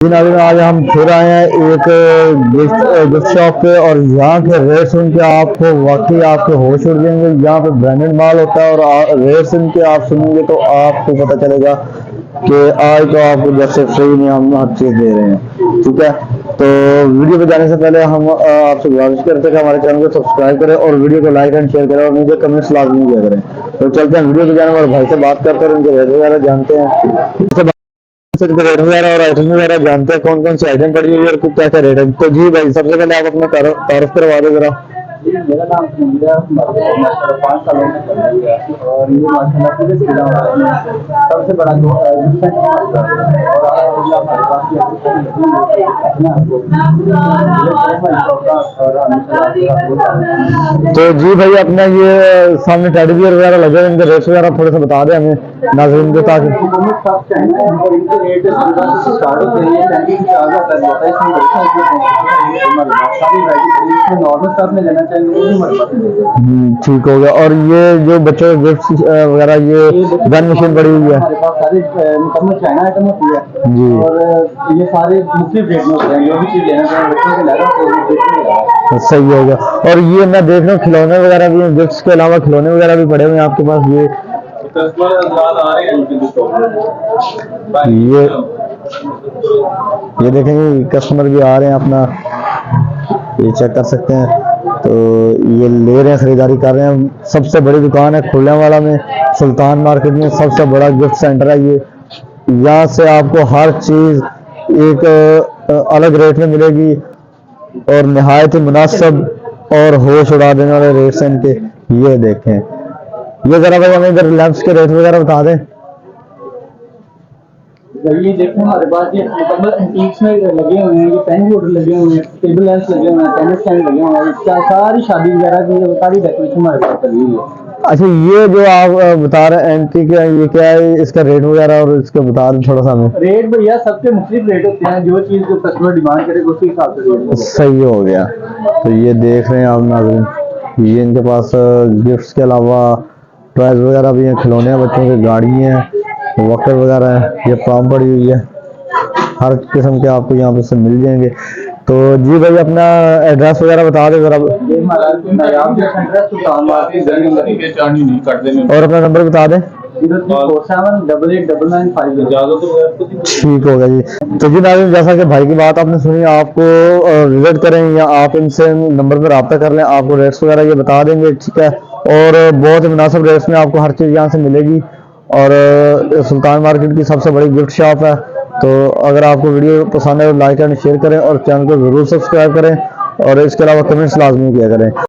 नाज़रीन आज हम फिर आए हैं एक गिफ्ट शॉप पे और यहाँ के रेट सुन के आपको वाकई आपके होश उड़ जाएंगे। यहाँ पे ब्रांडेड माल होता है और रेट सुन के आप सुनेंगे तो आपको पता चलेगा कि आज तो आपको जैसे फ्री में हम हर चीज़ दे रहे हैं। ठीक है, तो वीडियो पे जाने से पहले हम आपसे गुजारिश करते हैं कि हमारे चैनल को सब्सक्राइब करें और वीडियो को लाइक एंड शेयर करें और नीचे कमेंट्स लाजमी किया करें। तो चलते हैं वीडियो पे जाने और भाई से बात करते हैं, उनके रेट वगैरह जानते हैं, रेट वगैरह और आइटम वगैरह जानते हैं कौन कौन सी आइटम पड़ी हुई है और क्या क्या रेट है। तो जी भाई सबसे पहले आप अपना तारुफ करवा दो जरा। जी मेरा नाम सुनील है। माशाल्लाह 5 सालों में चल रही है और ये माशाल्लाह पूरे जिला में सबसे बड़ा जो डिफरेंट और अल्हम्दुलिल्लाह हमारे पास ये तो जी भाई अपना ये सामने टेडी बियर वगैरह लगे हैं, इनके रेट वगैरह थोड़े से बता दें हमें नाज़रीन को ताकि सब चाइना है और इनके रेट स्टार्ट होते हैं 30 से आगे तक जाता है। इसमें देखा है सारी वैरायटी नॉर्मल स्टॉक में लेना चाहिए वो भी हमारे पास मिलेगा। ठीक हो गया। और ये जो बच्चों के गिफ्ट वगैरह ये गन मशीन पड़ी हुई है हमारे पास सारे मुकम्मल चाइना आइटम होती है जी और ये सारे मुख्तलिफ रेट में होते हैं। जो भी चीज़ लेना चाहिए बच्चों के लगा तो सही होगा। और ये मैं देख रहा हूँ खिलौने वगैरह भी हैं, गिफ्ट्स के अलावा खिलौने वगैरह भी पड़े हुए हैं आपके पास। ये देखेंगे कस्टमर भी आ रहे हैं अपना, ये चेक कर सकते हैं। तो ये ले रहे हैं, खरीदारी कर रहे हैं। सबसे बड़ी दुकान है खुल्लावाला में, सुल्तान मार्केट में सबसे बड़ा गिफ्ट सेंटर है ये। यहाँ से आपको हर चीज़ एक अलग रेट में मिलेगी और निहायत ही मुनासिब और होश उड़ा देने वाले रेट्स हैं इनके। ये देखें, ये जरा भाई हमें इधर लैंप्स के रेट वगैरह बता दें। ये देखो हमारे पास ये मुकम्मल एंटीक्स में लगे हुए हैं। ये पेन होल्डर लगे हुए हैं, टेबल लैंप्स लगे हुए हैं, टेनिस स्टैंड लगे हुए हैं। सारी शादी वगैरह की सारी डेकोरेशन हमारे पास लगी हुई है। अच्छा, ये जो आप बता रहे हैं एंटीक है, ये क्या है, इसका रेट वगैरह और इसके बता दें थोड़ा सा हमें। रेट भैया सबके मुख्तलिफ रेट होते हैं, जो चीज़ जो कस्टमर डिमांड करे उसी हिसाब से रेट होगा। सही हो गया। तो ये देख रहे हैं आप नाज़रीन, ये इनके पास गिफ्ट्स के अलावा टॉयज वगैरह भी हैं, खिलौने हैं बच्चों की, गाड़ी हैं, वॉकर वगैरह है, ये पाम पड़ी हुई है। हर किस्म के आपको यहाँ पे से मिल जाएंगे। तो जी भाई अपना एड्रेस वगैरह बता दें जरा और अपना नंबर बता दें। 0347889950। ठीक होगा जी। तो जी नाज़रीन जैसा कि भाई की बात आपने सुनी, आपको विजिट करें या आप इनसे नंबर पर रब्ता कर लें, आपको रेट्स वगैरह ये बता देंगे। ठीक है, और बहुत ही मुनासिब रेट्स में आपको हर चीज़ यहाँ से मिलेगी और सुल्तान मार्केट की सबसे बड़ी गिफ्ट शॉप है। तो अगर आपको वीडियो पसंद है तो लाइक एंड शेयर करें और चैनल को ज़रूर सब्सक्राइब करें और इसके अलावा कमेंट्स लाजमी किया करें।